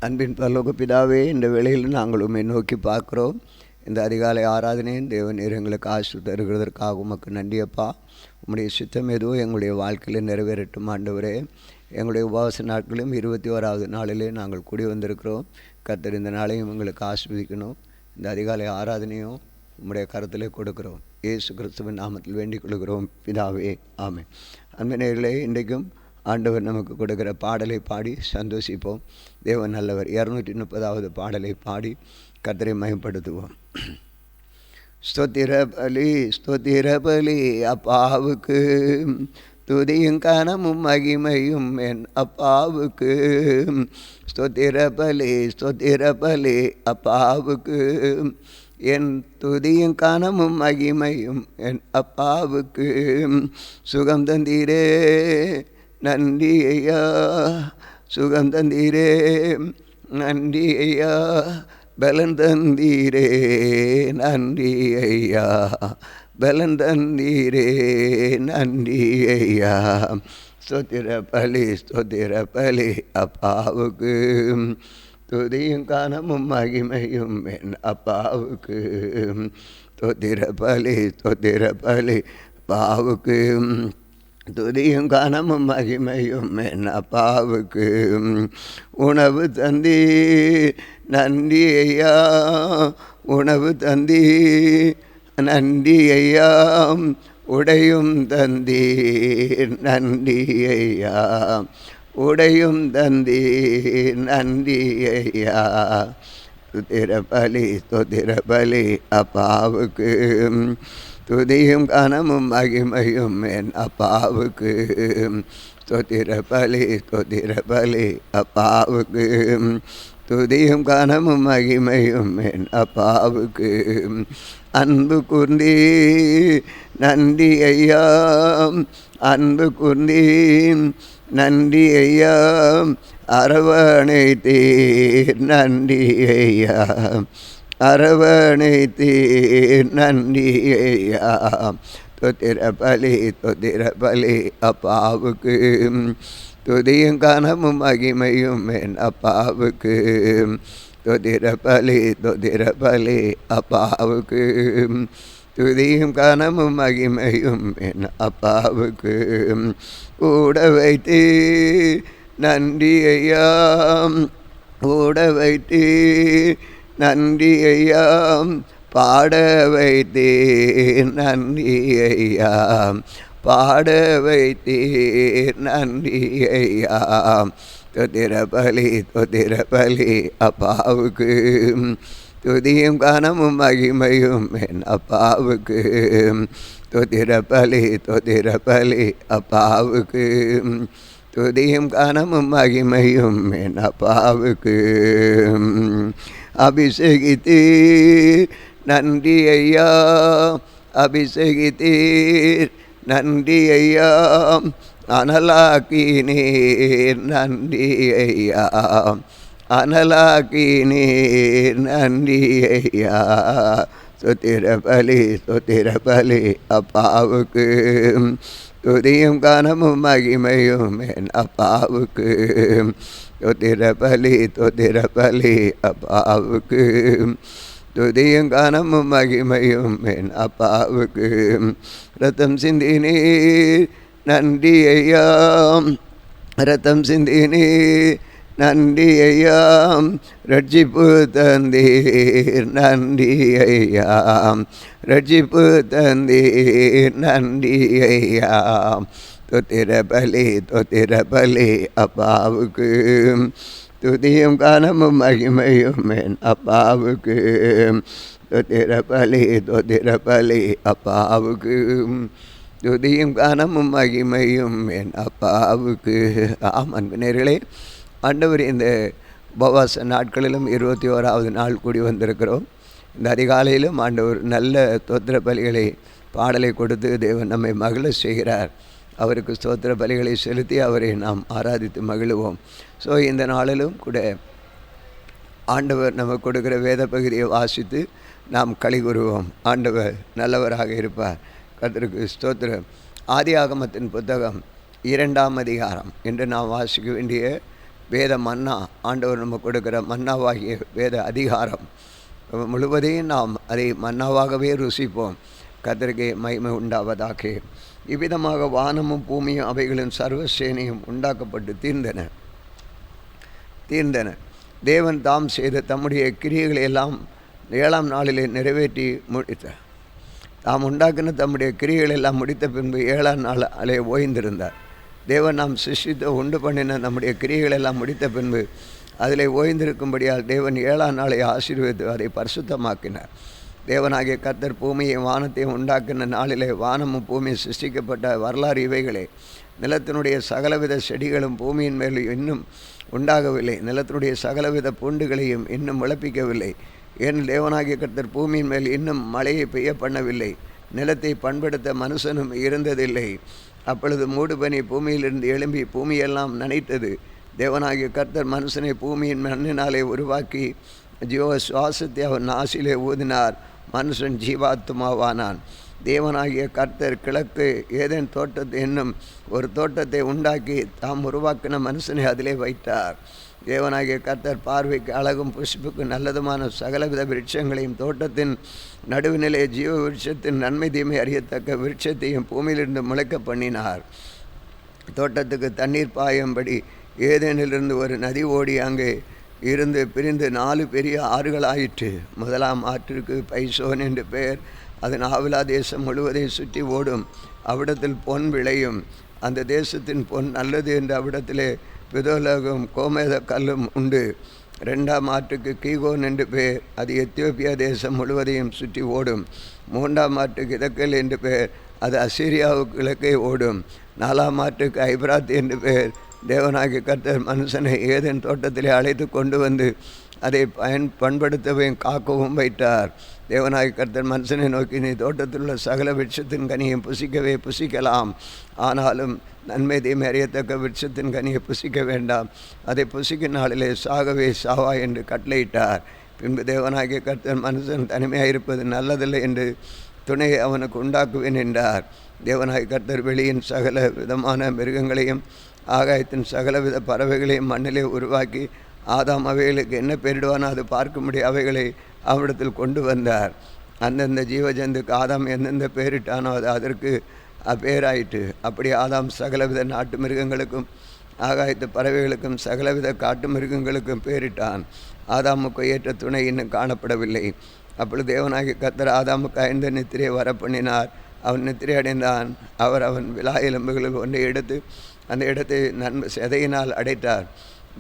அன்பின் பரலோக பிதாவே, இந்த வேளையில் நாங்கள் உம்மை நோக்கி பார்க்குறோம். இந்த அதிகாலை ஆராதனையும் தேவன் எங்களுக்கு ஆசை தருகிறதற்காக உமக்கு நன்றியப்பா. உம்முடைய சித்தம் எதுவும் எங்களுடைய வாழ்க்கையில் நிறைவேறட்டும் ஆண்டவரே. எங்களுடைய உபவாச நாட்களும் 21வது நாளிலே நாங்கள் கூடி வந்திருக்கிறோம். கர்த்தர் இந்த நாளையும் எங்களுக்கு ஆசீர்வதிக்கணும். இந்த அதிகாலை ஆராதனையும் உம்முடைய கருத்திலே கொடுக்கிறோம். இயேசு கிறிஸ்துவின் நாமத்தில் வேண்டிக் கொள்கிறோம் பிதாவே, ஆமென். அன்பினர்களே, இன்றைக்கும் ஆண்டவர் நமக்கு கொடுக்கிற பாடலை பாடி சந்தோஷிப்போம். தேவன் நல்லவர். 230வது பாடலை பாடி கர்த்தரை மகிமைப்படுத்துவோம். ஸ்தோத்திர பலி ஸ்தோத்திர பலி அப்பாவுக்கு, துதியும் கனமும் மகிமையும் என் அப்பாவுக்கு. ஸ்தோத்திர பலி அப்பாவுக்கு, என் துதியும் கனமும் மகிமையும் என் அப்பாவுக்கு. சுகம் தந்தீரே நன்றி ஐயா, சுகம் தந்தீரே நன்றி ஐயா, பலன் தந்தீரே நன்றி ஐயா, பலன் தந்தீரே நன்றி ஐயா. ஸ்தோத்திர பலி அப்பாவுக்கு, துதியும் கனமும் மகிமையும் என் அப்பாவுக்கு. ஸ்தோத்திர பலி அப்பாவுக்கு, துதியும் கனமும் மகிமையும் என் அப்பாவுக்கு. உணவு தந்தி நன்றி ஐயா, உணவு தந்தி நன்றி ஐயா, உடையும் தந்தி நன்றி ஐயா, உடையும் தந்தி நன்றி ஐயா. ஸ்தோத்திர பலி அப்பாவுக்கு, துதியும் கனமும் மகிமையும் என் அப்பாவுக்கு. ஸ்தோத்திர பலி அப்பாவுக்கு, துதியும் கனமும் மகிமையும் என் அப்பாவுக்கு. அன்பு கூர்ந்தி நன்றி ஐயா, அன்பு கூர்ந்தி நன்றி ஐயா, அரவணைத்தீர் நன்றி ஐயா, அரவணைத்தீர் நன்றி ஐயா. ஸ்தோத்திர பலி அப்பாவுக்கு, துதியும் கனமும் மகிமையும் என் அப்பாவுக்கு. ஸ்தோத்திர பலி அப்பாவுக்கு, துதியும் கனமும் மகிமையும் என் அப்பாவுக்கு. கூட வைத்தே நன்றி ஐயா, கூட வைத்தே நன்றி ஐயா, பாட வைத்தீர் நன்றி ஐயா, பாட வைத்தீர் நன்றி ஐயா. ஸ்தோத்திர பலி அப்பாவுக்கு, துதியும் கனமும் மகிமையும் என் அப்பாவுக்கு. ஸ்தோத்திர பலி அப்பாவுக்கு, துதியும் கனமும் மகிமையும் என் அப்பாவுக்கு. அபிஷேகித்தீர் நன்றி ஐயா, அபிஷேகித்தீர் நன்றி ஐயா, அனலாக்கினீர் நன்றி ஐயா, அனலாக்கினீர் நன்றி ஐயா. ஸ்தோத்திர பலி அப்பாவுக்கு, துதியும் கனமும் மகிமையும் என் அப்பாவுக்கு. ஸ்தோத்திர பலி அப்பாவுக்கு, துதியும் கனமும் மகிமையும் என் அப்பாவுக்கு. ரத்தம் சிந்தினீர் நன்றி ஐயா, ரத்தம் சிந்தினீர் நன்றி ஐயா, ரட்சிப்பு தந்தீர் நன்றி ஐயா, ரட்சிப்பு தந்தீர் நன்றி ஐயா. ஸ்தோத்திர பலி அப்பாவுக்கு, துதியும் கனமும் மகிமையும் என் அப்பாவுக்கு. ஸ்தோத்திர பலி அப்பாவுக்கு, துதியும் கனமும் மகிமையும் என் அப்பாவுக்கு. அன்பினர்களே, ஆண்டவர் இந்த உபவாச நாட்களிலும் 21வது நாள் கூடி வந்திருக்கிறோம். இந்த அதிகாலையிலும் ஆண்டவர் நல்ல ஸ்தோத்திர பலிகளை பாடலை கொடுத்து தேவன் நம்மை மகிழ செய்கிறார். அவருக்கு ஸ்தோத்திர பலிகளை செலுத்தி அவரை நாம் ஆராதித்து மகிழுவோம். ஸோ இந்த நாளிலும் கூட ஆண்டவர் நமக்கு கொடுக்கிற வேத பகுதியை வாசித்து நாம் களி கூறுவோம். ஆண்டவர் நல்லவராக இருப்பார். கர்த்தருக்கு ஸ்தோத்திரம். ஆதியாகமத்தின் புத்தகம் 2ஆம் அதிகாரம் இன்று நாம் வாசிக்க வேண்டிய வேத மன்னா, ஆண்டவர் நம்ம கொடுக்குற மன்னாவாகிய வேத அதிகாரம் முழுவதையும் நாம் அதை மன்னாவாகவே ருசிப்போம். கர்த்தருக்கு மகிமை உண்டாவதாக. இவ்விதமாக வானமும் பூமியும் அவைகளின் சர்வசேனையும் உண்டாக்கப்பட்டு தீர்ந்தன. தேவன் தாம் செய்த தம்முடைய கிரியைகளை எல்லாம் 7ஆம் நாளிலே நிறைவேற்றி முடித்தார். தாம் உண்டாக்கின தம்முடைய கிரியைகள் எல்லாம் முடித்த பின்பு 7ஆம் நாளே ஓய்ந்திருந்தார். தேவன் நாம் சிருஷ்டித்து உண்டு பண்ணின நம்முடைய கிரியைகள் எல்லாம் முடித்த பின்பு அதில் ஓய்ந்திருக்கும்படியால் தேவன் 7ஆம் நாளை ஆசீர்வதித்து அதை பரிசுத்தமாக்கினார். தேவனாகிய கர்த்தர் பூமியையும் வானத்தையும் உண்டாக்கின நாளிலே வானமும் பூமியும் சிருஷ்டிக்கப்பட்ட வரலாறு இவைகளே. நிலத்தினுடைய சகலவித செடிகளும் பூமியின் மேல் இன்னும் உண்டாகவில்லை, நிலத்தினுடைய சகலவித பூண்டுகளையும் இன்னும் முளைப்பிக்கவில்லை. ஏனெனில் தேவனாகிய கர்த்தர் பூமியின் மேல் இன்னும் மழையை பெய்ய பண்ணவில்லை, நிலத்தை பண்படுத்த மனுஷனும் இருந்ததில்லை. அப்பொழுது மூடுபனி பூமியிலிருந்து எழும்பி பூமியெல்லாம் நனைத்தது. தேவனாகிய கர்த்தர் மனுஷனை பூமியின் மண்ணினாலே உருவாக்கி ஜீவ சுவாசத்தை அவன் நாசிலே ஊதினார், மனுஷன் ஜீவாத்மாவானான். தேவனாகிய கர்த்தர் கிழக்கு ஏதேன் தோட்டத்தை என்னும் ஒரு தோட்டத்தை உண்டாக்கி தாம் உருவாக்கின மனுஷனை அதிலே வைத்தார். தேவனாகிய கர்த்தர் பார்வைக்கு அழகும் புஷ்புக்கு நல்லதுமான சகலவித விருட்சங்களையும் தோட்டத்தின் நடுவினிலே ஜீவ விருட்சத்தின் நன்மை தீமை அறியத்தக்க விருட்சத்தையும் பூமியிலிருந்து முளைக்க பண்ணினார். தோட்டத்துக்கு தண்ணீர் பாயும்படி ஏதேனிலிருந்து ஒரு நதி ஓடி அங்கே இருந்து பிரிந்து 4 பெரிய ஆறுகளாயிற்று. முதலாம் ஆற்றிற்கு பைசோன் என்று பெயர். அது ஆவிலா தேசம் முழுவதையும் சுற்றி ஓடும். அவ்விடத்தில் பொன் விளையும். அந்த தேசத்தின் பொன் நல்லது என்று அவ்விடத்திலே பிதோலகம் கோமேத கல்லும் உண்டு. 2ஆம் ஆற்றுக்கு கீகோன் என்று பெயர். அது எத்தியோப்பியா தேசம் முழுவதையும் சுற்றி ஓடும். 3ஆம் ஆற்றுக்கு இதக்கல் என்று பெயர். அது அசீரியாவுக்கு கிழக்கே ஓடும். 4ஆம் ஆற்றுக்கு ஐப்ராத் என்று பெயர். தேவனாகிய கர்த்தர் மனுஷனை ஏதேன் தோட்டத்திலே அழைத்து கொண்டு வந்து அதை பண்படுத்தவும் காக்கவும் வைத்தார். தேவனாகிய கர்த்தர் மனுஷனை நோக்கி, நீ தோட்டத்தில் உள்ள சகல விருட்சத்தின் கனியை புசிக்கவே புசிக்கலாம், ஆனாலும் நன்மை தீமை அறியத்தக்க விருட்சத்தின் கனியை புசிக்க வேண்டாம், அதை புசிக்கும் நாளிலே சாகவே சாவா என்று கட்டளையிட்டார். பின்பு தேவனாகிய கர்த்தர் மனுஷன் தனிமையாக இருப்பது நல்லதில்லை என்று துணையை அவனுக்கு உண்டாக்குவேன் என்றார். தேவனாகிய கர்த்தர் வெளியின் சகல விதமான மிருகங்களையும் ஆகாயத்தின் சகலவித பறவைகளையும் மண்ணிலே உருவாக்கி ஆதாம் அவைகளுக்கு என்ன பெயரிடுவானோ அது பார்க்கும்படி அவைகளை அவரிடத்தில் கொண்டு வந்தார். அந்தந்த ஜீவஜந்துக்கு ஆதாம் எந்தெந்த பெயரிட்டானோ அது அதற்கு அப்பேராயிற்று. அப்படி ஆதாம் சகலவித நாட்டு மிருகங்களுக்கும் ஆகாயத்து பறவைகளுக்கும் சகலவித காட்டு மிருகங்களுக்கும் பெயரிட்டான். ஆதாமுக்கு ஏற்ற துணை இன்னும் காணப்படவில்லை. அப்பொழுது தேவனாகிய கர்த்தர் ஆதாமுக்கு 5 நித்திரையை வரப்பண்ணினார். அவன் நித்திரை அடைந்தான். அவன் விலா எலும்புகளில் ஒன்றை எடுத்து அந்த இடத்தை செதையினால் அடைத்தார்.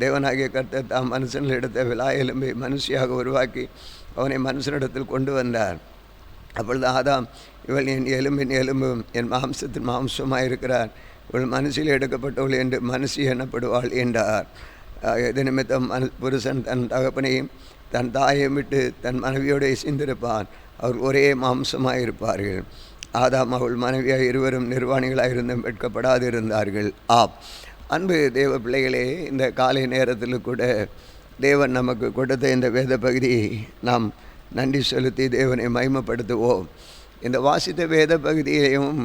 தேவனாகிய கர்த்தர் தாம் மனுஷனில் எடுத்த விலா எலும்பை மனுஷியாக உருவாக்கி அவனை மனுஷனிடத்தில் கொண்டு வந்தார். அப்பொழுது ஆதாம், இவள் என் எலும்பின் எலும்பும் என் மாம்சத்தின் மாம்சமாக இருக்கிறார், இவள் மனுஷில் எடுக்கப்பட்டவள் என்று மனுஷி எண்ணப்படுவாள் என்றார். எது நிமித்தம் புருஷன் தன் தகப்பனையும் தன் தாயையும் விட்டு தன் மனைவியோடு இசைந்திருப்பான், அவர் ஒரே மாம்சமாக இருப்பார்கள். ஆதாம் அவள் மனைவியாக இருவரும் நிர்வாணிகளாக இருந்தும் வெட்கப்படாது இருந்தார்கள். அன்பு தேவ பிள்ளைகளே, இந்த காலை நேரத்தில் கூட தேவன் நமக்கு கொடுத்த இந்த வேத பகுதியை நாம் நன்றி செலுத்தி தேவனை மகிமைப்படுத்துவோம். இந்த வாசித்த வேத பகுதியிலையும்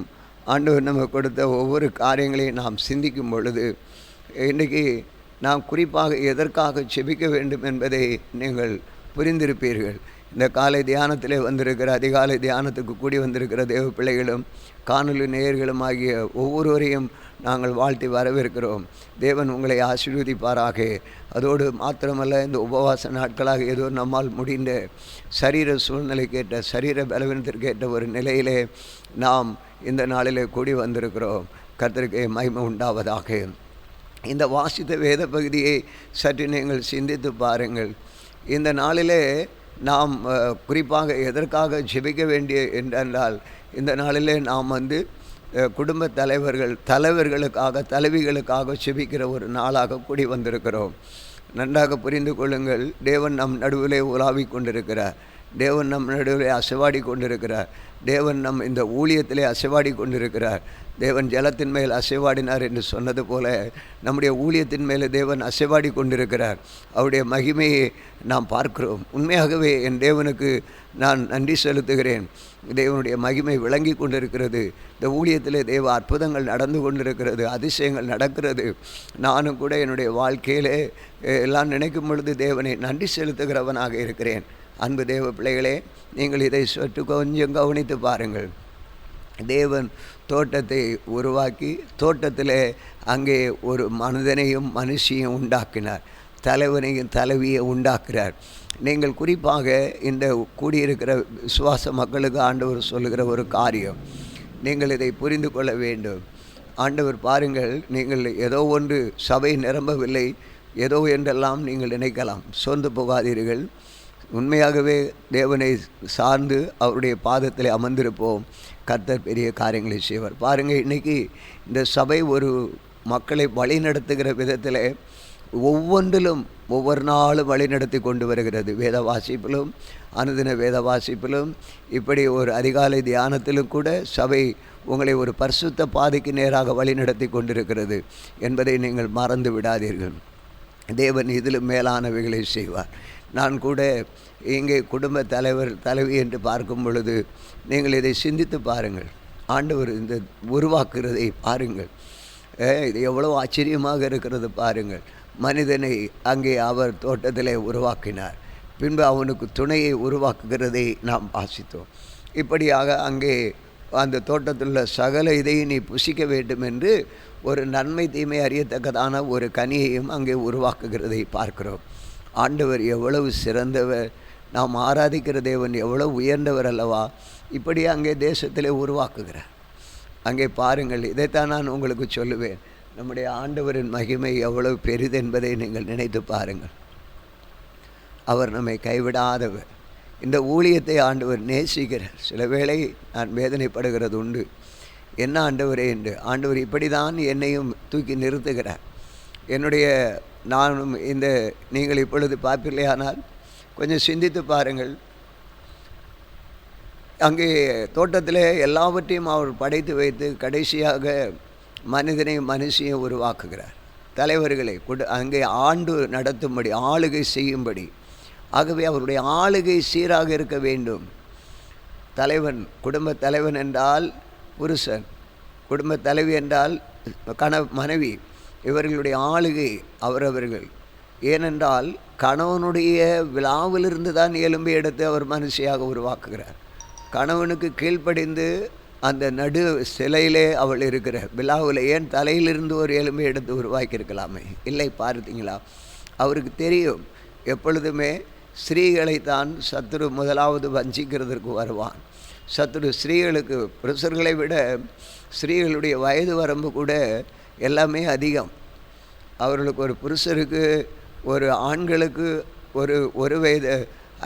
ஆண்டவர் நமக்கு கொடுத்த ஒவ்வொரு காரியங்களையும் நாம் சிந்திக்கும் பொழுது இன்றைக்கி நாம் குறிப்பாக எதற்காக செபிக்க வேண்டும் என்பதை நீங்கள் புரிந்திருப்பீர்கள். இந்த காலை தியானத்திலே வந்திருக்கிற அதிகாலை தியானத்துக்கு கூடி வந்திருக்கிற தேவ பிள்ளைகளும் காணொலி நேயர்களும் ஆகிய ஒவ்வொருவரையும் நாங்கள் வாழ்த்தி வரவேற்கிறோம். தேவன் உங்களை ஆசீர்வதிப்பாராக. அதோடு மாத்திரமல்ல, இந்த உபவாச நாட்களாக ஏதோ நம்மால் முடிந்த சரீர சூழ்நிலைக்கேற்ற சரீர பலவீனத்திற்கேற்ற ஒரு நிலையிலே நாம் இந்த நாளிலே கூடி வந்திருக்கிறோம். கர்த்தருக்கு மகிமை உண்டாவதாக. இந்த வாசித்த வேத பகுதியை சற்று நீங்கள் சிந்தித்து பாருங்கள். இந்த நாளிலே நாம் குறிப்பாக எதற்காக ஜெபிக்க வேண்டிய என்றால், இந்த நாளிலே நாம் குடும்ப தலைவர்களுக்காக தலைவிகளுக்காக ஜெபிக்கிற ஒரு நாளாக கூடி வந்திருக்கிறோம். நன்றாக புரிந்து கொள்ளுங்கள். தேவன் நம் நடுவிலே உலாவிக் கொண்டிருக்கிறார். தேவன் நம் நடுவிலே அசைவாடி கொண்டிருக்கிறார். தேவன் நம் இந்த ஊழியத்திலே அசைவாடி கொண்டிருக்கிறார். தேவன் ஜலத்தின் மேல் அசைவாடினார் என்று சொன்னது போல நம்முடைய ஊழியத்தின் மேலே தேவன் அசைவாடி கொண்டிருக்கிறார். அவருடைய மகிமையை நாம் பார்க்கிறோம். உண்மையாகவே என் தேவனுக்கு நான் நன்றி செலுத்துகிறேன். தேவனுடைய மகிமை விளங்கி கொண்டிருக்கிறது. இந்த ஊழியத்திலே தேவ அற்புதங்கள் நடந்து கொண்டிருக்கிறது, அதிசயங்கள் நடக்கிறது. நானும் கூட என்னுடைய வாழ்க்கையிலே எல்லாம் நினைக்கும் பொழுது தேவனை நன்றி செலுத்துகிறவனாக இருக்கிறேன். அன்பு தேவ பிள்ளைகளே, நீங்கள் இதை சற்று கொஞ்சம் கவனித்து பாருங்கள். தேவன் தோட்டத்தை உருவாக்கி தோட்டத்தில் அங்கே ஒரு மனிதனையும் மனுஷியும் உண்டாக்கினார், தலைவனையும் தலைவியை உண்டாக்குறார். நீங்கள் குறிப்பாக இந்த கூடியிருக்கிற விசுவாச மக்களுக்கு ஆண்டவர் சொல்லுகிற ஒரு காரியம், நீங்கள் இதை புரிந்து கொள்ள வேண்டும். ஆண்டவர் பாருங்கள், நீங்கள் ஏதோ ஒன்று சபை நிரம்பவில்லை ஏதோ என்றெல்லாம் நீங்கள் நினைக்கலாம். சோர்ந்து போகாதீர்கள். உண்மையாகவே தேவனை சார்ந்து அவருடைய பாதத்தில் அமர்ந்திருப்போம். கர்த்தர் பெரிய காரியங்களை செய்வார். பாருங்கள், இன்றைக்கி இந்த சபை ஒரு மக்களை வழிநடத்துகிற விதத்தில் ஒவ்வொன்றிலும் ஒவ்வொரு நாளும் வழிநடத்தி கொண்டு வருகிறது. வேத வாசிப்பிலும் அனுதின வேத வாசிப்பிலும் இப்படி ஒரு அதிகாலை தியானத்திலும் கூட சபை உங்களை ஒரு பரிசுத்த பாதைக்கு நேராக வழிநடத்தி கொண்டிருக்கிறது என்பதை நீங்கள் மறந்து விடாதீர்கள். தேவன் இதிலும் மேலானவைகளை செய்வார். நான் கூட இங்கே குடும்ப தலைவர் தலைவி என்று பார்க்கும் பொழுது நீங்கள் இதை சிந்தித்து பாருங்கள். ஆண்டவர் இந்த உருவாக்குறதை பாருங்கள். இது எவ்வளோ ஆச்சரியமாக இருக்கிறது பாருங்கள். மனிதனை அங்கே அவர் தோட்டத்தில் உருவாக்கினார். பின்பு அவனுக்கு துணையை உருவாக்குகிறதை நாம் வாசித்தோம். இப்படியாக அங்கே அந்த தோட்டத்தில் உள்ள சகல இதையும் நீ புசிக்க வேண்டும் என்று ஒரு நன்மை தீமை அறியத்தக்கதான ஒரு கனியையும் அங்கே உருவாக்குகிறதை பார்க்கிறோம். ஆண்டவர் எவ்வளவு சிறந்தவர், நாம் ஆராதிக்கிற தேவன் எவ்வளவு உயர்ந்தவர் அல்லவா. இப்படி அங்கே தேசத்திலே உருவாக்குகிறார். அங்கே பாருங்கள், இதைத்தான் நான் உங்களுக்கு சொல்லுவேன். நம்முடைய ஆண்டவரின் மகிமை எவ்வளவு பெரிது என்பதை நீங்கள் நினைத்து பாருங்கள். அவர் நம்மை கைவிடாதவர். இந்த ஊழியத்தை ஆண்டவர் நேசிக்கிறார். சில வேளை நான் வேதனைப்படுகிறது உண்டு, என்ன ஆண்டவரே என்று. ஆண்டவர் இப்படி தான் என்னையும் தூக்கி நிறுத்துகிறார். நானும் இந்த நீங்கள் இப்பொழுது பார்ப்பீர்களேயானால் கொஞ்சம் சிந்தித்து பாருங்கள். அங்கே தோட்டத்தில் எல்லாவற்றையும் அவர் படைத்து வைத்து கடைசியாக மனிதனையும் மனுஷியும் உருவாக்குகிறார். தலைவர்களை அங்கே ஆண்டு நடத்தும்படி, ஆளுகை செய்யும்படி. ஆகவே அவருடைய ஆளுகை சீராக இருக்க வேண்டும். தலைவன், குடும்ப தலைவன் என்றால் புருஷன், குடும்ப தலைவி என்றால் மனைவி. இவர்களுடைய ஆளுகை அவரவர்கள். ஏனென்றால் கணவனுடைய விழாவிலிருந்து தான் எலும்பை எடுத்து அவர் மனுஷியாக உருவாக்குகிறார். கணவனுக்கு கீழ்ப்படிந்து அந்த நடு சிலையிலே அவள் இருக்கிற விழாவில் ஏன் தலையிலிருந்து ஒரு எலும்பை எடுத்து உருவாக்கியிருக்கலாமே? இல்லை, பார்த்தீங்களா? அவருக்கு தெரியும் எப்பொழுதுமே ஸ்திரீகளைத்தான் சத்துரு முதலாவது வஞ்சிக்கிறதுக்கு வருவான். சத்துரு ஸ்திரீகளுக்கு, புருஷர்களை விட ஸ்திரீகளுடைய வயது வரம்பு கூட எல்லாமே அதிகம். அவர்களுக்கு ஒரு புருஷருக்கு ஒரு ஆண்களுக்கு ஒரு வயது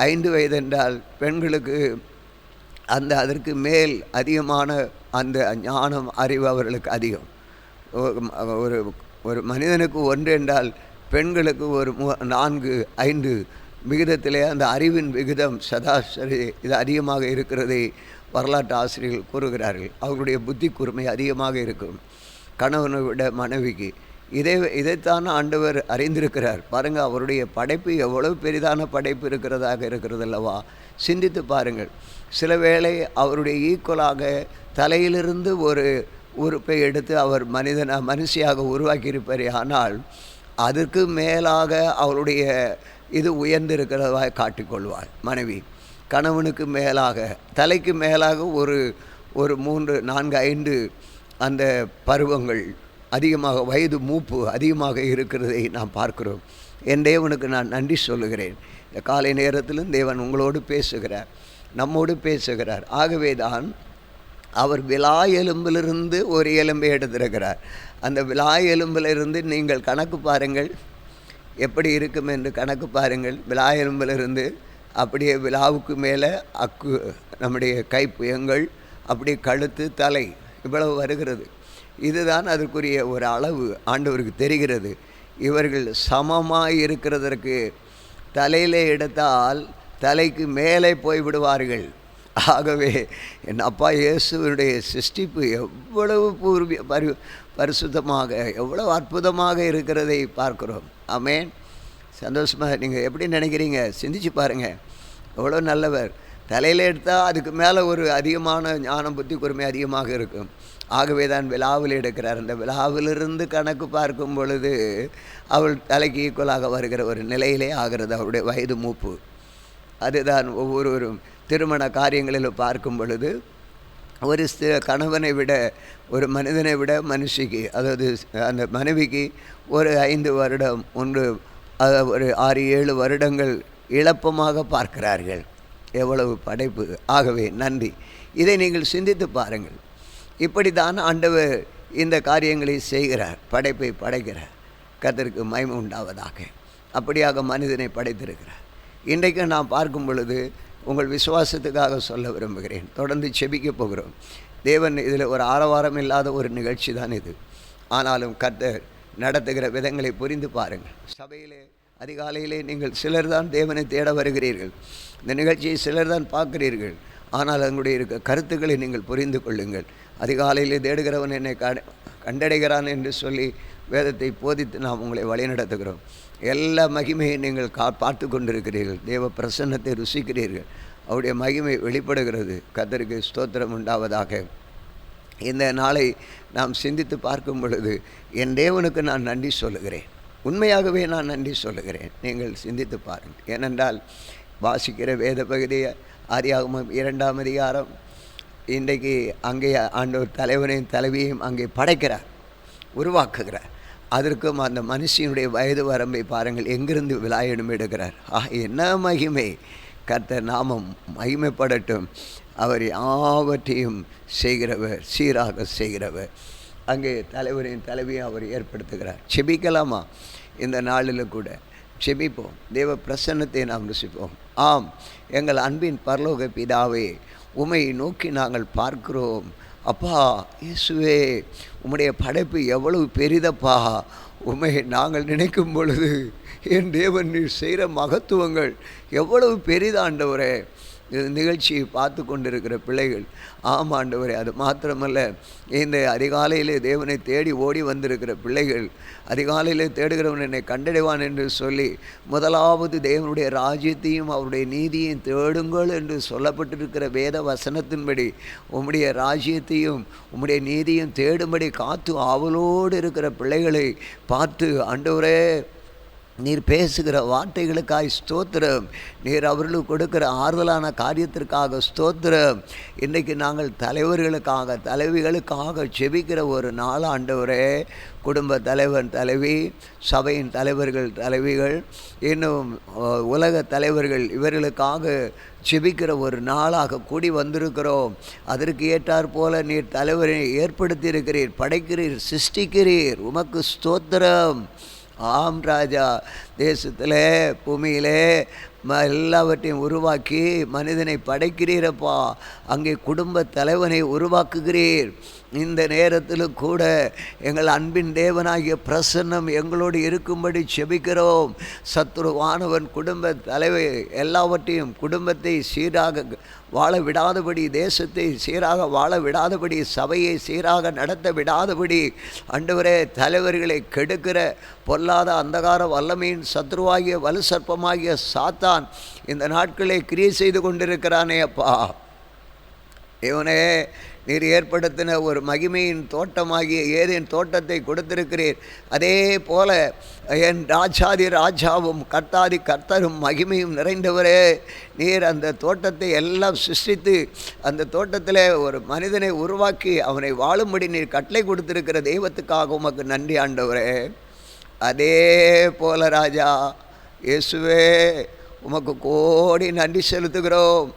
5 வயது என்றால் பெண்களுக்கு அதற்கு மேல் அதிகமான அந்த ஞானம் அறிவு அவர்களுக்கு அதிகம். ஒரு மனிதனுக்கு 1 என்றால் பெண்களுக்கு ஒரு 4, 5 விகிதத்திலே அந்த அறிவின் விகிதம் சராசரி இது அதிகமாக இருக்கிறதை வரலாற்று ஆசிரியர்கள் கூறுகிறார்கள். அவர்களுடைய புத்தி கூர்மை அதிகமாக இருக்கும் கணவனை விட மனைவிக்கு. இதைத்தான் ஆண்டவர் அறிந்திருக்கிறார். பாருங்கள், அவருடைய படைப்பு எவ்வளவு பெரிதான படைப்பு இருக்கிறது அல்லவா. சிந்தித்து பாருங்கள். சில வேளை அவருடைய ஈக்குவலாக தலையிலிருந்து ஒரு உறுப்பை எடுத்து அவர் மனுஷியாக உருவாக்கியிருப்பார். ஆனால் அதற்கு மேலாக அவருடைய இது உயர்ந்திருக்கிறதாக காட்டிக்கொள்வாள் மனைவி. கணவனுக்கு மேலாக, தலைக்கு மேலாக ஒரு 3, 4, 5 அந்த பருவங்கள் அதிகமாக, வயது மூப்பு அதிகமாக இருக்கிறதை நாம் பார்க்கிறோம். என் தேவனுக்கு நான் நன்றி சொல்லுகிறேன். இந்த காலை நேரத்திலும் தேவன் உங்களோடு பேசுகிறார், நம்மோடு பேசுகிறார். ஆகவே தான் அவர் விலா எலும்பிலிருந்து ஒரு எலும்பை எடுத்திருக்கிறார். அந்த விலா எலும்பிலிருந்து நீங்கள் கணக்கு பாருங்கள், எப்படி இருக்கும் என்று கணக்கு பாருங்கள். விலா எலும்பிலிருந்து அப்படியே விலாவுக்கு மேலே நம்முடைய கைப்புயங்கள், அப்படியே கழுத்து, தலை, இவ்வளவு வருகிறது. இதுதான் அதற்குரிய ஒரு அளவு ஆண்டவருக்கு தெரிகிறது. இவர்கள் சமமாக இருக்கிறதற்கு தலையில் எடுத்தால் தலைக்கு மேலே போய்விடுவார்கள். ஆகவே என் அப்பா இயேசுவனுடைய சிருஷ்டிப்பு எவ்வளவு பரிசுத்தமாக எவ்வளவு அற்புதமாக இருக்கிறதை பார்க்குறோம். ஆமென். சந்தோஷமாக நீங்கள் எப்படி நினைக்கிறீங்க? சிந்திச்சு பாருங்கள். எவ்வளோ நல்லவர். தலையில் எடுத்தால் அதுக்கு மேலே ஒரு அதிகமான ஞானம் புத்தி கூர்மை அதிகமாக இருக்கும். ஆகவே தான் விழாவில் எடுக்கிறார். அந்த விழாவிலிருந்து கணக்கு பார்க்கும் பொழுது அவள் தலைக்கு ஈக்குவலாக வருகிற ஒரு நிலையிலே ஆகிறது அவருடைய வயது மூப்பு. அதுதான் ஒவ்வொருவரும் திருமண காரியங்களில் பார்க்கும் பொழுது ஒரு கணவனை விட ஒரு மனிதனை விட மனுஷிக்கு, அதாவது அந்த மனைவிக்கு ஒரு 5 வருடம் ஒரு 6-7 வருடங்கள் இழப்பமாக பார்க்கிறார்கள். எவ்வளவு படைப்பு! ஆகவே நன்றி. இதை நீங்கள் சிந்தித்து பாருங்கள். இப்படி தான் ஆண்டவர் இந்த காரியங்களை செய்கிறார். படைப்பை படைக்கிறார். கர்த்தருக்கு மகிமை உண்டாவதாக. அப்படியாக மனிதனை படைத்திருக்கிறார். இன்றைக்கு நாம் பார்க்கும் பொழுது உங்கள் விசுவாசத்துக்காக சொல்ல விரும்புகிறேன். தொடர்ந்து செபிக்க போகிறோம். தேவன் இதில் ஒரு ஆரவாரம் இல்லாத ஒரு நிகழ்ச்சி தான் இது. ஆனாலும் கர்த்தர் நடத்துகிற விதங்களை புரிந்து பாருங்கள். சபையிலே அதிகாலையிலே நீங்கள் சிலர் தான் தேவனை தேட வருகிறீர்கள். இந்த நிகழ்ச்சியை சிலர் தான் பார்க்கிறீர்கள். ஆனால் அதனுடைய இருக்க கருத்துக்களை நீங்கள் புரிந்து கொள்ளுங்கள். அதிகாலையிலே தேடுகிறவன் என்னை கண்டடைகிறான் என்று சொல்லி வேதத்தை போதித்து நாம் உங்களை வழிநடத்துகிறோம். எல்லா மகிமையை நீங்கள் பார்த்து கொண்டிருக்கிறீர்கள். தேவ பிரசன்னத்தை ருசிக்கிறீர்கள். அவருடைய மகிமை வெளிப்படுகிறது. கர்த்தருக்கு ஸ்தோத்திரம் உண்டாவதாக. இந்த நாளை நாம் சிந்தித்து பார்க்கும் பொழுது என் தேவனுக்கு நான் நன்றி சொல்லுகிறேன். உண்மையாகவே நான் நன்றி சொல்லுகிறேன். நீங்கள் சிந்தித்து பாருங்கள். ஏனென்றால் வாசிக்கிற வேத பகுதி ஆதியாகமம் 2ஆம் அதிகாரம். இன்றைக்கு அங்கே ஆண்டவர் தலைவனையும் தலைவியையும் அங்கே படைக்கிறார், உருவாக்குகிறார். அதற்கும் அந்த மனுஷனுடைய வயது வரம்பை பாருங்கள். எங்கிருந்து விலாயிடம் எடுக்கிறார். என்ன மகிமை! கர்த்தர் நாமம் மகிமைப்படட்டும். அவர் யாவற்றையும் செய்கிறவர், சீராக செய்கிறவர். அங்கே தலைவரின் தலைவியை அவர் ஏற்படுத்துகிறார். செபிக்கலாமா? இந்த நாளில் கூட செபிப்போம். தேவ பிரசன்னத்தை நாம் ருசிப்போம். ஆம், எங்கள் அன்பின் பரலோக பிதாவே, உம்மை நோக்கி நாங்கள் பார்க்கிறோம். அப்பா இயேசுவே, உம்முடைய படைப்பு எவ்வளவு பெரிதப்பா! உம்மை நாங்கள் நினைக்கும் பொழுது என் தேவன் நீர் செய்கிற மகத்துவங்கள் எவ்வளவு பெரிதாண்டவரே. நிகழ்ச்சியை பார்த்து கொண்டிருக்கிற பிள்ளைகள், ஆம் ஆண்டவரே, அது மாத்திரமல்ல, இந்த அதிகாலையிலே தேவனை தேடி ஓடி வந்திருக்கிற பிள்ளைகள், அதிகாலையிலே தேடுகிறவன் என்னை கண்டடைவான் என்று சொல்லி முதலாவது தேவனுடைய ராஜ்யத்தையும் அவருடைய நீதியையும் தேடுங்கள் என்று சொல்லப்பட்டிருக்கிற வேத வசனத்தின்படி உம்முடைய ராஜ்யத்தையும் உம்முடைய நீதியும் தேடும்படி காத்து ஆவலோடு இருக்கிற பிள்ளைகளை பார்த்து, ஆண்டவரே, நீர் பேசுகிற வார்த்தைகளுக்காக ஸ்தோத்திரம். நீர் அவர்களுக்கு கொடுக்கிற ஆறுதலான காரியத்திற்காக ஸ்தோத்திரம். இன்றைக்கு நாங்கள் தலைவர்களுக்காக தலைவிகளுக்காக செபிக்கிற ஒரு நாள் ஆண்டவரே. குடும்ப தலைவன் தலைவி, சபையின் தலைவர்கள் தலைவிகள், இன்னும் உலக தலைவர்கள், இவர்களுக்காக செபிக்கிற ஒரு நாளாக கூடி வந்திருக்கிறோம். அதற்கு ஏற்றாற் போல நீர் தலைவரை ஏற்படுத்தி இருக்கிறீர், படைக்கிறீர், சிருஷ்டிக்கிறீர். உமக்கு ஸ்தோத்திரம். ஆம் ராஜா, தேசத்திலே பூமியிலே எல்லாவற்றையும் உருவாக்கி மனிதனை படைக்கிறீரப்பா. அங்கே குடும்ப தலைவனை உருவாக்குகிறீர். இந்த நேரத்தில் கூட எங்கள் அன்பின் தேவனாகிய பிரசன்னம் எங்களோடு இருக்கும்படி செபிக்கிறோம். சத்துருவானவன் குடும்ப தலைவர் எல்லாவற்றையும், குடும்பத்தை சீராக வாழ விடாதபடி, தேசத்தை சீராக வாழ விடாதபடி, சபையை சீராக நடத்த விடாதபடி, ஆண்டவரே, தலைவர்களை கெடுக்கிற பொல்லாத அந்தகார வல்லமையின் சத்ருவாகிய வலு சர்ப்பமாகிய சாத்தான் இந்த நாட்களை கிரியை செய்து கொண்டிருக்கிறானே அப்பா. இவனே, நீர் ஏற்படுத்தின ஒரு மகிமையின் தோட்டமாகிய ஏதேன் தோட்டத்தை கொடுத்திருக்கிறீர். அதே போல என் ராஜாதி ராஜாவும் கர்த்தாதி கர்த்தரும் மகிமையும் நிறைந்தவரே, நீர் அந்த தோட்டத்தை எல்லாம் சிருஷ்டித்து அந்த தோட்டத்தில் ஒரு மனிதனை உருவாக்கி அவனை வாழும்படி நீர் கட்டளை கொடுத்திருக்கிற தெய்வத்துக்காக உமக்கு நன்றி ஆண்டவரே. அதே போல ராஜா இயேசுவே, உமக்கு கோடி நன்றி செலுத்துகிறோம்.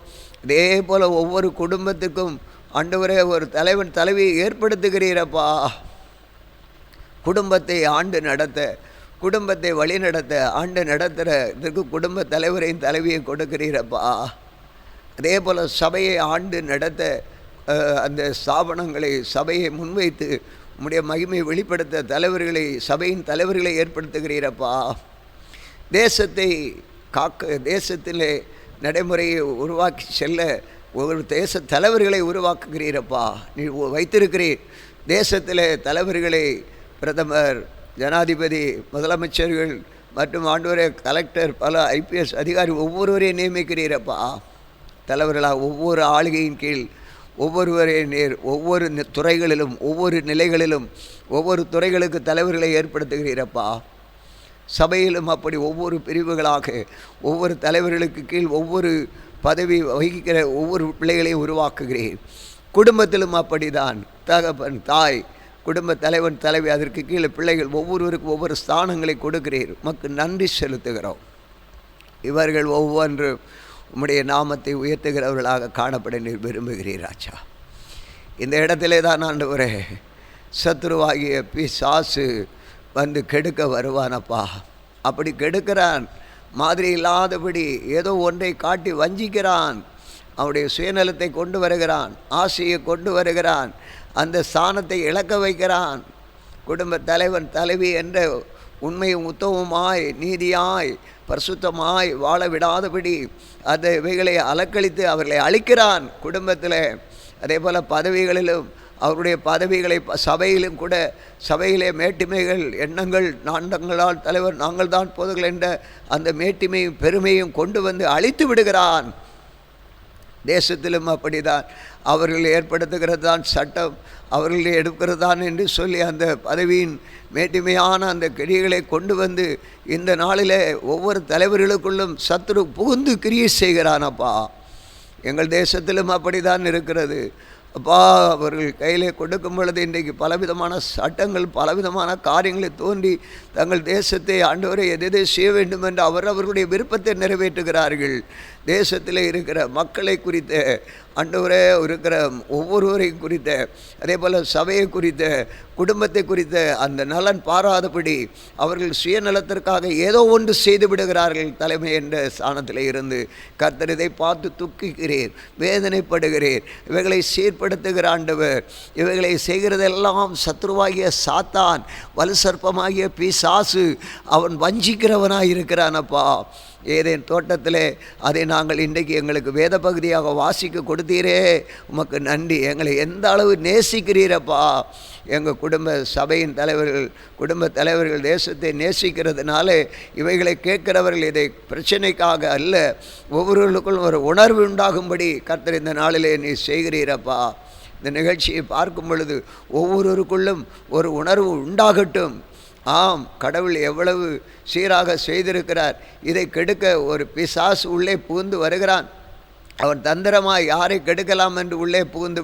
இதே போல் ஒவ்வொரு குடும்பத்துக்கும் ஆண்டவரே ஒரு தலைவன் தலைவியை ஏற்படுத்துகிறீரப்பா. குடும்பத்தை ஆண்டு நடத்த, குடும்பத்தை வழி நடத்த, ஆண்டு நடத்துகிற இதற்கு குடும்ப தலைவரையும் தலைவியை கொடுக்கிறீரப்பா. அதே போல் சபையை ஆண்டு நடத்த அந்த ஸ்தாபனங்களை, சபையை முன்வைத்து உம்முடைய மகிமையை வெளிப்படுத்த தலைவர்களை, சபையின் தலைவர்களை ஏற்படுத்துகிறீரப்பா. தேசத்தை காக்க, தேசத்திலே நடைமுறையை உருவாக்கி செல்ல ஒரு தேச தலைவர்களை உருவாக்குகிறீரப்பா. நீ வைத்திருக்கிறீர் தேசத்தில் தலைவர்களை, பிரதமர், ஜனாதிபதி, முதலமைச்சர்கள் மற்றும் ஆண்டவரே கலெக்டர், பல IPS அதிகாரி ஒவ்வொருவரையும் நியமிக்கிறீரப்பா. தலைவர்களாக ஒவ்வொரு ஆளுகையின் கீழ் ஒவ்வொருவரே நேர் ஒவ்வொரு துறைகளிலும் ஒவ்வொரு நிலைகளிலும் ஒவ்வொரு துறைகளுக்கு தலைவர்களை ஏற்படுத்துகிறீரப்பா. சபையிலும் அப்படி ஒவ்வொரு பிரிவுகளாக ஒவ்வொரு தலைவர்களுக்கு கீழ் ஒவ்வொரு பதவி வகிக்கிற ஒவ்வொரு பிள்ளைகளையும் உருவாக்குகிறேன். குடும்பத்திலும் அப்படிதான், தகப்பன், தாய், குடும்ப தலைவன், தலைவி, அதற்கு கீழே பிள்ளைகள் ஒவ்வொருவருக்கும் ஒவ்வொரு ஸ்தானங்களை கொடுக்கிறீர். உமக்கு நன்றி செலுத்துகிறோம். இவர்கள் ஒவ்வொன்றும் உம்முடைய நாமத்தை உயர்த்துகிறவர்களாக காணப்பட நீர் விரும்புகிறீர் ராஜா. இந்த இடத்திலே தான் ஆண்டவரே சத்துருவாகிய பிசாசு வந்து கெடுக்க வருவானப்பா. அப்படி கெடுக்கிறான், மாதிரி இல்லாதபடி ஏதோ ஒன்றை காட்டி வஞ்சிக்கிறான். அவனுடைய சுயநலத்தை கொண்டு வருகிறான், ஆசையை கொண்டு வருகிறான், அந்த ஸ்தானத்தை இழக்க வைக்கிறான். குடும்ப தலைவன், தலைவி என்ற உண்மையும் உத்தமமாய், நீதியாய், பரிசுத்தமாய் வாழ விடாதபடி அந்த இவைகளை அலக்களித்து அவர்களை அழிக்கிறான் குடும்பத்தில். அதே போல் பதவிகளிலும் அவருடைய பதவிகளை சபையிலும் கூட சபையிலே மேட்டிமைகள், எண்ணங்கள், நாண்டங்களால் தலைவர் நாங்கள் தான் போதுகள் என்ற அந்த மேட்டிமையும் பெருமையும் கொண்டு வந்து அழித்து விடுகிறான். தேசத்திலும் அப்படிதான். அவர்கள் ஏற்படுத்துகிறது தான் சட்டம், அவர்கள் எடுக்கிறது தான் என்று சொல்லி அந்த பதவியின் மேட்டிமையான அந்த கிரியைகளை கொண்டு வந்து இந்த நாளிலே ஒவ்வொரு தலைவர்களுக்குள்ளும் சத்துரு புகுந்து கிரியை செய்கிறானப்பா. எங்கள் தேசத்திலும் அப்படிதான் இருக்கிறது அப்பா. அவர்கள் கையிலே கொடுக்கும் பொழுது இன்றைக்கு பலவிதமான சட்டங்கள், பலவிதமான காரியங்களை தோன்றி தங்கள் தேசத்தை ஆண்டவரை எதை செய்ய வேண்டும் என்று அவர்களுடைய விருப்பத்தை நிறைவேற்றுகிறார்கள். தேசத்தில் இருக்கிற மக்களை குறித்த, ஆண்டவரே இருக்கிற ஒவ்வொருவரையும் குறித்த, அதே போல் சபையை குறித்த, குடும்பத்தை குறித்த அந்த நலன் பாராதபடி அவர்கள் சுயநலத்திற்காக ஏதோ ஒன்று செய்து விடுகிறார்கள். தலைமை என்ற ஸ்தானத்தில் இருந்து கர்த்தர் இதை பார்த்து துக்கிக்கிறேன், வேதனைப்படுகிறேன். இவைகளை சீர்படுத்துகிற ஆண்டவர், இவைகளை செய்கிறதெல்லாம் சத்ருவாகிய சாத்தான், வலு சர்ப்பமாகிய பிசாசு, அவன் வஞ்சிக்கிறவனாக இருக்கிறானப்பா. ஏதேன் தோட்டத்திலே அதை நாங்கள் இன்றைக்கு எங்களுக்கு வேத பகுதியாக வாசிக்க கொடுத்தீரே, உமக்கு நன்றி. எங்களை எந்த அளவு நேசிக்கிறீரப்பா. எங்கள் குடும்ப சபையின் தலைவர்கள், குடும்ப தலைவர்கள் தேசத்தை நேசிக்கிறதுனால இவைகளை கேட்கிறவர்கள் இதை பிரச்சனைக்காக அல்ல, ஒவ்வொருவர்களுக்கும் ஒரு உணர்வு உண்டாகும்படி கர்த்தர் இந்த நாளிலே நீ செய்கிறீரப்பா. இந்த நிகழ்ச்சியை பார்க்கும் பொழுது ஒவ்வொருவருக்குள்ளும் ஒரு உணர்வு உண்டாகட்டும். ஆம், கடவுள் எவ்வளவு சீராக செய்திருக்கிறார். இதை கெடுக்க ஒரு பிசாசு உள்ளே புகுந்து வருகிறான். அவன் தந்திரமாக யாரை கெடுக்கலாம் என்று உள்ளே புகுந்து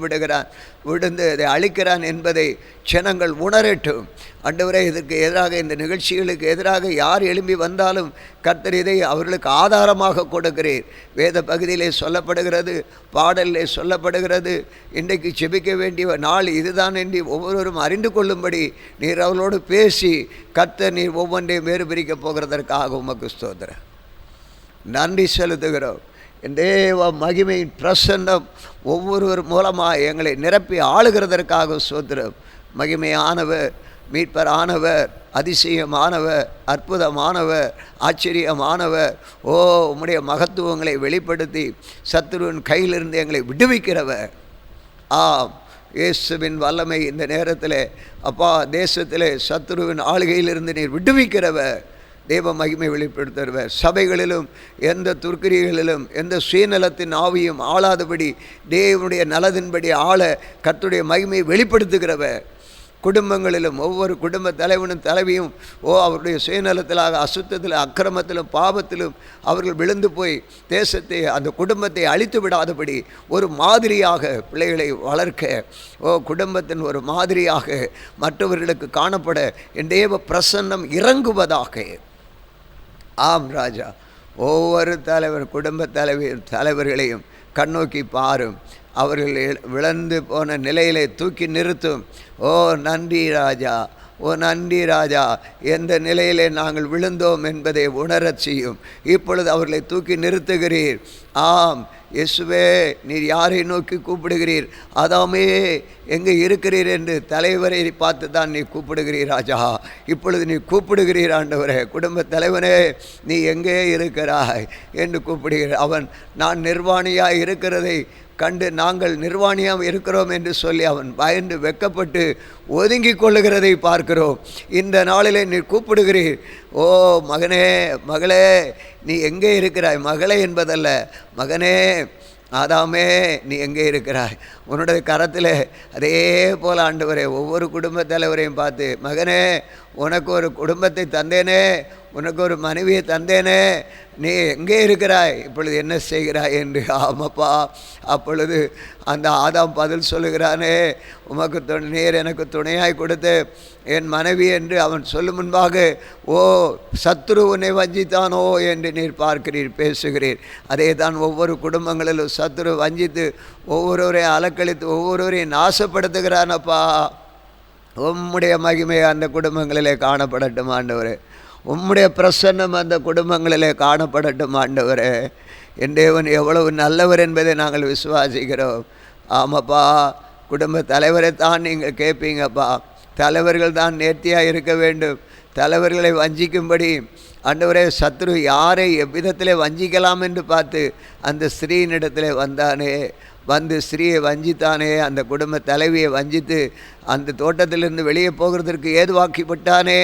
விழுந்து அதை அழிக்கிறான் என்பதை ஜனங்கள் உணரட்டும். ஆண்டவரே, இதற்கு எதிராக, இந்த நிகழ்ச்சிகளுக்கு எதிராக யார் எழும்பி வந்தாலும் கர்த்தர் இதை அவர்களுக்கு ஆதாரமாக கொடுக்கிறீர். வேத பகுதியிலே சொல்லப்படுகிறது, பாடலிலே சொல்லப்படுகிறது. இன்றைக்கு செபிக்க வேண்டிய நாள் இதுதான் என்று ஒவ்வொருவரும் அறிந்து கொள்ளும்படி நீர் அவர்களோடு பேசி கர்த்தர் நீர் ஒவ்வொன்றையும் வேறு பிரிக்கப் போகிறதற்காக உமக்கு ஸ்தோத்திரம், நன்றி செலுத்துகிறோம். என் தேவ மகிமையின் பிரசன்னம் ஒவ்வொருவர் மூலமாக எங்களை நிரப்பி ஆளுகிறதற்காக ஸ்தோத்திரம். மகிமையானவர், மீட்பரானவர், அதிசயமானவர், அற்புதமானவர், ஆச்சரியமானவர். ஓ, உம்முடைய மகத்துவங்களை வெளிப்படுத்தி சத்துருவின் கையிலிருந்து எங்களை விடுவிக்கிறவர். ஆம், இயேசுவின் வல்லமை இந்த நேரத்தில் அப்பா தேசத்தில் சத்துருவின் ஆளுகையிலிருந்து நீர் விடுவிக்கிறவர், தேவ மகிமை வெளிப்படுத்துகிறவர். சபைகளிலும் எந்த துர்க்கிரிகளிலும் எந்த சுயநலத்தின் ஆவியும் ஆளாதபடி தேவனுடைய நலத்தின்படி ஆள கர்த்தருடைய மகிமையை வெளிப்படுத்துகிறவர். குடும்பங்களிலும் ஒவ்வொரு குடும்ப தலைவனும் தலைவியும் அவருடைய சுயநலத்திலாக, அசுத்தத்தில், அக்கிரமத்திலும், பாவத்திலும் அவர்கள் விழுந்து போய் தேசத்தை, அந்த குடும்பத்தை அழித்து விடாதபடி ஒரு மாதிரியாக பிள்ளைகளை வளர்க்க, குடும்பத்தின் ஒரு மாதிரியாக மற்றவர்களுக்கு காணப்பட என் தேவ பிரசன்னம் இறங்குவதாக. ஆம் ராஜா, ஒவ்வொரு தலைவர், குடும்ப தலைவர்களையும் கண்ணோக்கி பாரும். அவர்கள் விழுந்து போன நிலையிலே தூக்கி நிறுத்தும். ஓ நன்றி ராஜா, ஓ நன்றி ராஜா. எந்த நிலையிலே நாங்கள் விழுந்தோம் என்பதை உணரச் செய்யும். இப்பொழுது அவர்களை தூக்கி நிறுத்துகிறீர். ஆம், இயேசுவே நீர் யாரை நோக்கி கூப்பிடுகிறீர்? ஆதாமே எங்கே இருக்கிறீர் என்று தலைவரை பார்த்து தான் நீ கூப்பிடுகிறீர் ராஜா. இப்பொழுது நீ கூப்பிடுகிறீர் ஆண்டவரே. குடும்ப தலைவனே நீ எங்கே இருக்கிறாய் என்று கூப்பிடுகிறார். அவன் நான் நிர்வாணியாக இருக்கிறதை கண்டு நாங்கள் நிர்வாணியாக இருக்கிறோம் என்று சொல்லி அவன் பயந்து வெக்கப்பட்டு ஒதுங்கி கொள்ளுகிறதை பார்க்கிறோம். இந்த நாளிலே நீ கூப்பிடுகிறீர், ஓ மகனே மகளே நீ எங்கே இருக்கிறாய்? மகளே என்பதல்ல, மகனே ஆதாமே நீ எங்கே இருக்கிறாய்? உன்னுடைய கரத்தில் அதே போல் ஆண்டவரே ஒவ்வொரு குடும்ப தலைவரையும் பார்த்து, மகனே உனக்கு ஒரு குடும்பத்தை தந்தேனே, உனக்கு ஒரு மனைவியை தந்தேனே, நீ எங்கே இருக்கிறாய்? இப்பொழுது என்ன செய்கிறாய் என்று. ஆமாப்பா. அப்பொழுது அந்த ஆதாம் பதில் சொல்லுகிறானே, உமக்கு நீர் எனக்கு துணையாய் கொடுத்து என் மனைவி என்று அவன் சொல்லும் முன்பாக, ஓ சத்துரு உன்னை வஞ்சித்தானோ என்று நீர் பார்க்கிறீர், பேசுகிறீர். அதே தான் ஒவ்வொரு குடும்பங்களிலும் சத்துரு வஞ்சித்து ஒவ்வொருவரையும் அலக்களித்து ஒவ்வொருவரையும் நாசப்படுத்துகிறானப்பா. உம்முடைய மகிமை அந்த குடும்பங்களிலே காணப்படட்டும் ஆண்டவரே. உம்முடைய பிரசன்னம் அந்த குடும்பங்களிலே காணப்படட்டும் ஆண்டவரே. என் தேவன் எவ்வளவு நல்லவர் என்பதை நாங்கள் விசுவாசிக்கிறோம். ஆமாப்பா. குடும்ப தலைவரை தான் நீங்கள் கேட்பீங்கப்பா. தலைவர்கள் தான் நேர்த்தியாக இருக்க வேண்டும். தலைவர்களை வஞ்சிக்கும்படி ஆண்டவரே சத்ரு யாரை எவ்விதத்திலே வஞ்சிக்கலாம் என்று பார்த்து அந்த ஸ்திரீனிடத்தில் வந்தானே, வந்து ஸ்திரீயை வஞ்சித்தானே, அந்த குடும்ப தலைவியை வஞ்சித்து அந்த தோட்டத்திலிருந்து வெளியே போகிறதற்கு ஏதுவாக்கிவிட்டானே.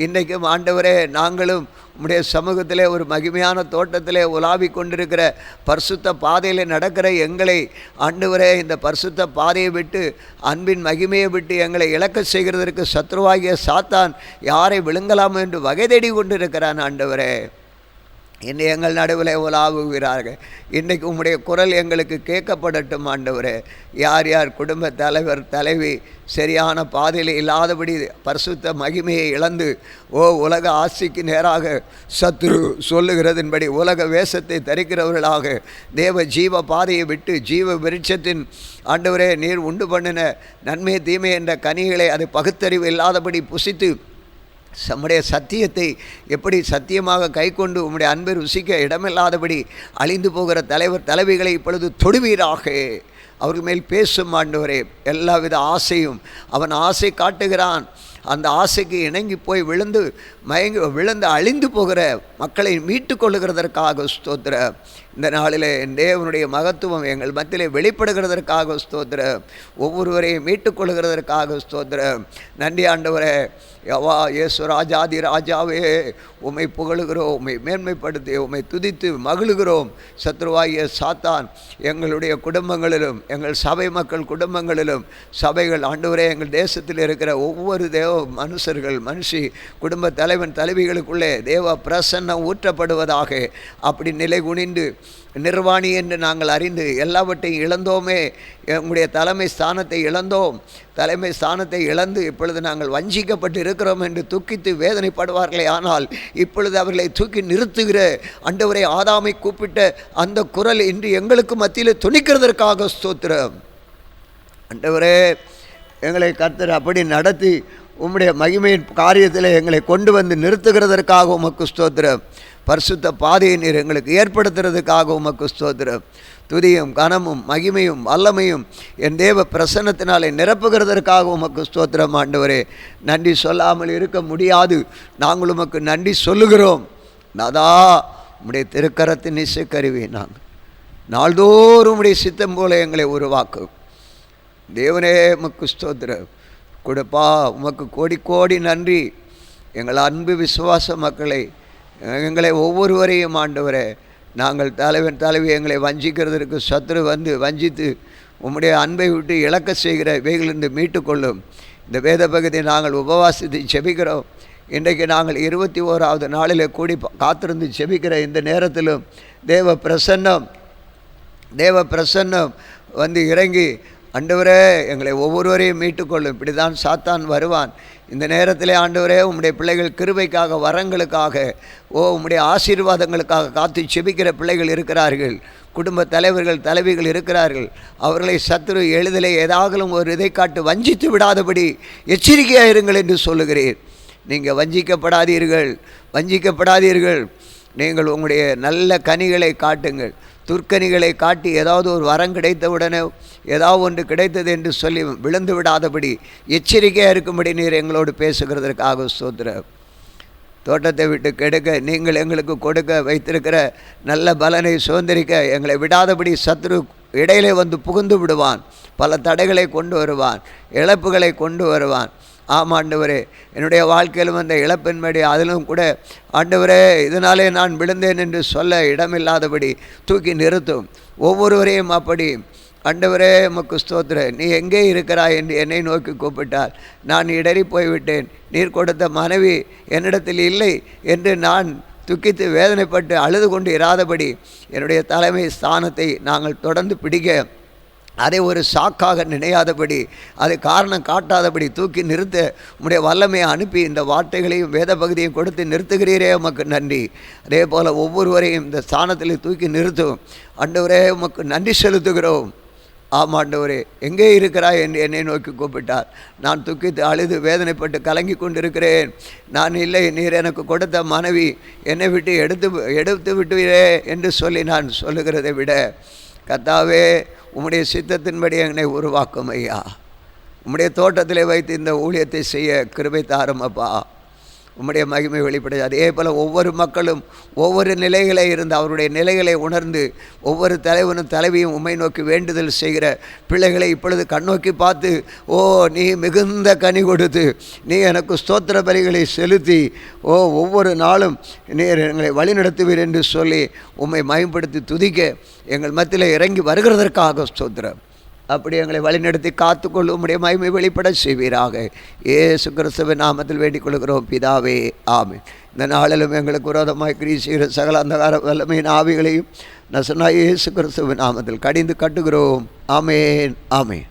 இன்றைக்கும் ஆண்டவரே நாங்களும் உம்முடைய சமூகத்திலே ஒரு மகிமையான தோட்டத்திலே உலாவி கொண்டிருக்கிற பரிசுத்த பாதையில் நடக்கிற எங்களை ஆண்டவரே இந்த பரிசுத்த பாதையை விட்டு அன்பின் மகிமையை விட்டு எங்களை இழக்க செய்கிறதற்கு சத்ருவாகிய சாத்தான் யாரை விழுங்கலாம் என்று வகை தேடி கொண்டிருக்கிறான் ஆண்டவரே. இன்னை எங்கள் நடுவில் உலாவுகிறார்கள். இன்றைக்கு உம்முடைய குரல் எங்களுக்கு கேட்கப்படட்டும் ஆண்டவரே. யார் யார் குடும்ப தலைவர் தலைவி சரியான பாதையில் இல்லாதபடி பரிசுத்த மகிமையை இழந்து உலக ஆசைக்கு நேராக சத்துரு சொல்லுகிறதின்படி உலக வேஷத்தை தரிக்கிறவர்களாக தேவ ஜீவ பாதையை விட்டு ஜீவ விருட்சத்தின் ஆண்டவரே நீர் உண்டு பண்ணின நன்மை தீமை என்ற கனிகளை அது பகுத்தறிவு இல்லாதபடி புசித்து நம்முடைய சத்தியத்தை எப்படி சத்தியமாக கை கொண்டு உம்முடைய அன்பை ருசிக்க இடமில்லாதபடி அழிந்து போகிற தலைவர் தலைவிகளை இப்பொழுது தொடுவீராக. அவர்கள் மேல் பேசும் ஆண்டவரே. எல்லாவித ஆசையும் அவன் ஆசை காட்டுகிறான். அந்த ஆசைக்கு இணங்கி போய் விழுந்து அழிந்து போகிற மக்களை மீட்டு கொள்ளுகிறதற்காக ஸ்தோத்திரம். இந்த நாளில் என் தேவனுடைய மகத்துவம் எங்கள் மத்தியிலே வெளிப்படுகிறதற்காக ஸ்தோத்திரம். ஒவ்வொருவரையும் மீட்டு கொள்ளுகிறதற்காக ஸ்தோத்திரம். நன்றி ஆண்டவரே. யவா இயேசு ராஜாதி ராஜாவே உம்மை புகழுகிறோம், உம்மை மேன்மைப்படுத்தி உம்மை துதித்து மகிழுகிறோம். சத்ருவாகிய சாத்தான் எங்களுடைய குடும்பங்களிலும் எங்கள் சபை மக்கள் குடும்பங்களிலும் சபைகள் ஆண்டவரே எங்கள் தேசத்தில் இருக்கிற ஒவ்வொரு தேவ மனுஷர்கள் மனுஷி குடும்ப தலைவன் தலைவிகளுக்குள்ளே தேவ பிரசன்னம் ஊற்றப்படுவதாக. அப்படி நிலை குனிந்து நிர்வாணி என்று நாங்கள் அறிந்து எல்லாவற்றையும் இழந்தோமே, எங்களுடைய தலைமை ஸ்தானத்தை இழந்தோம், தலைமை ஸ்தானத்தை இழந்து இப்பொழுது நாங்கள் வஞ்சிக்கப்பட்டு இருக்கிறோம் என்று துக்கித்து வேதனைப்படுவார்களே. ஆனால் இப்பொழுது அவர்களை தூக்கி நிறுத்துகிற ஆண்டவரை ஆதாமை கூப்பிட்ட அந்த குரல் இன்று எங்களுக்கு மத்தியில் துணிக்கிறதற்காக ஸ்தோத்திரம். ஆண்டவரே எங்களை கர்த்தர் அப்படி நடத்தி உம்முடைய மகிமையின் காரியத்தில் எங்களை கொண்டு வந்து நிறுத்துகிறதற்காக உமக்கு ஸ்தோத்திரம். பரிசுத்த பாதையை நீர் எங்களுக்கு ஏற்படுத்துறதுக்காக உமக்கு ஸ்தோத்திரம். துதியும் கனமும் மகிமையும் வல்லமையும் என் தேவ பிரசன்னத்தினாலே நிரப்புகிறதற்காக உமக்கு ஸ்தோத்திரம் ஆண்டவரே. நன்றி சொல்லாமல் இருக்க முடியாது. நாங்கள் உமக்கு நன்றி சொல்லுகிறோம். நாதா உம்முடைய திருக்கரத்தின் இசைக்கருவி நாங்கள் நாள்தோறும் உம்முடைய சித்தம் போல எங்களை உருவாக்கும். தேவனே உமக்கு ஸ்தோத்திரம். கொடுப்பா உமக்கு கோடி கோடி நன்றி. எங்கள் அன்பு விசுவாச மக்களை எங்களை ஒவ்வொருவரையும் ஆண்டவரே நாங்கள் தலைவன் தலைவி எங்களை வஞ்சிக்கிறதற்கு சத்துரு வந்து வஞ்சித்து உம்முடைய அன்பை விட்டு இழக்க செய்கிற இவைகளிலிருந்து மீட்டுக்கொள்ளும். இந்த வேத பகுதியை நாங்கள் உபவாசித்து செபிக்கிறோம். இன்றைக்கு நாங்கள் 21வது நாளில் கூடி காத்திருந்து செபிக்கிற இந்த நேரத்திலும் தேவ பிரசன்னம் வந்து இறங்கி ஆண்டவரே எங்களை ஒவ்வொருவரையும் மீட்டுக்கொள்ளும். இப்படி தான் சாத்தான் வருவான். இந்த நேரத்தில் ஆண்டவரே உம்முடைய பிள்ளைகள் கிருபைக்காக வரங்களுக்காக உம்முடைய ஆசீர்வாதங்களுக்காக காத்து செபிக்கிற பிள்ளைகள் இருக்கிறார்கள். குடும்ப தலைவர்கள் தலைவிகள் இருக்கிறார்கள். அவர்களை சத்துரு எளிதிலே ஏதாகலும் ஒரு இதை காட்டு வஞ்சித்து விடாதபடி எச்சரிக்கையாக இருங்கள் என்று சொல்லுகிறீர். நீங்கள் வஞ்சிக்கப்படாதீர்கள். நீங்கள் உங்களுடைய நல்ல கனிகளை காட்டுங்கள். துர்க்கனிகளை காட்டி ஏதாவது ஒரு வரம் கிடைத்தவுடனே ஏதாவது ஒன்று கிடைத்தது என்று சொல்லி விழுந்து விடாதபடி எச்சரிக்கையாக இருக்கும்படி நீர் எங்களோடு பேசுகிறதற்காக ஸ்தோத்திரம். தோட்டத்தை விட்டு கெடுக்க நீங்கள் எங்களுக்கு கொடுக்க வைத்திருக்கிற நல்ல பலனை சுதந்திரிக்க எங்களை விடாதபடி சத்ரு இடையிலே வந்து புகுந்து விடுவான், பல தடைகளை கொண்டு வருவான், இழப்புகளை கொண்டு வருவான். ஆண்டவரே, என்னுடைய வாழ்க்கையில் வந்த இழப்பின்படி அதிலும் கூட ஆண்டவரே இதனாலே நான் விழுந்தேன் என்று சொல்ல இடமில்லாதபடி தூக்கி நிறுத்தும். ஒவ்வொருவரையும் அப்படி ஆண்டவரே உமக்கு ஸ்தோத்திரம். நீ எங்கே இருக்கிறாய் என்று என்னை நோக்கி கூப்பிட்டால் நான் இடறி போய்விட்டேன், நீர் கொடுத்த மனைவி என்னிடத்தில் இல்லை என்று நான் துக்கித்து வேதனைப்பட்டு அழுது கொண்டு இராதபடி என்னுடைய தலைமை ஸ்தானத்தை நாங்கள் தொடர்ந்து பிடிக்க, அதை ஒரு சாக்காக நினையாதபடி, அதை காரணம் காட்டாதபடி தூக்கி நிறுத்த உம்முடைய வல்லமையை அனுப்பி இந்த வார்த்தைகளையும் வேத பகுதியையும் கொடுத்து நிறுத்துகிறீரே உமக்கு நன்றி. அதே போல் ஒவ்வொருவரையும் இந்த ஸ்தானத்தில் தூக்கி நிறுத்தும். ஆண்டவரே உமக்கு நன்றி செலுத்துகிறோம். ஆண்டவரே, எங்கே இருக்கிறாய் என்று என்னை நோக்கி கூப்பிட்டார். நான் துக்கித்து அழுது வேதனைப்பட்டு கலங்கி கொண்டிருக்கிறேன். நான் இல்லை, நீர் எனக்கு கொடுத்த மனைவி என்னை விட்டு எடுத்து விட்டுவிரே என்று சொல்லி நான் சொல்லுகிறதை விட, கர்த்தாவே உம்முடைய சித்தத்தின்படி என்னை உருவாக்கும் ஐயா. உம்முடைய தோட்டத்திலே வைத்து இந்த ஊழியத்தை செய்ய கிருபை தாரும் அப்பா. உம்முடைய மகிமை வெளிப்பட. அதே போல் ஒவ்வொரு மக்களும் ஒவ்வொரு நிலைகளை இருந்து அவருடைய நிலைகளை உணர்ந்து ஒவ்வொரு தலைவனும் தலைவியும் உம்மை நோக்கி வேண்டுதல் செய்கிற பிள்ளைகளை இப்பொழுது கண்ணோக்கி பார்த்து, ஓ நீ மிகுந்த கனி கொடுத்து நீ எனக்கு ஸ்தோத்திர பலிகளை செலுத்தி ஒவ்வொரு நாளும் நீர் எங்களை வழிநடத்துவீர் என்று சொல்லி உம்மை மயம்படுத்தி துதிக்க எங்கள் மத்தியில் இறங்கி வருகிறதற்காக ஸ்தோத்திரம். அப்படி எங்களை வழிநடத்தி காத்துக்கொள்ளும் உம்முடைய மகிமை வெளிப்பட செய்வீராக. இயேசு கிறிஸ்துவின் நாமத்தில் வேண்டிக் கொள்கிறோம் பிதாவே, ஆமென். இந்த நாளிலும் எங்களுக்கு விரோதமாய் கிரியை செய்கிற சகல அந்தகார வல்லமையின் ஆவிகளையும் நசனாய் இயேசு கிறிஸ்துவின் நாமத்தில் கடிந்து கட்டுகிறோம். ஆமென், ஆமென்.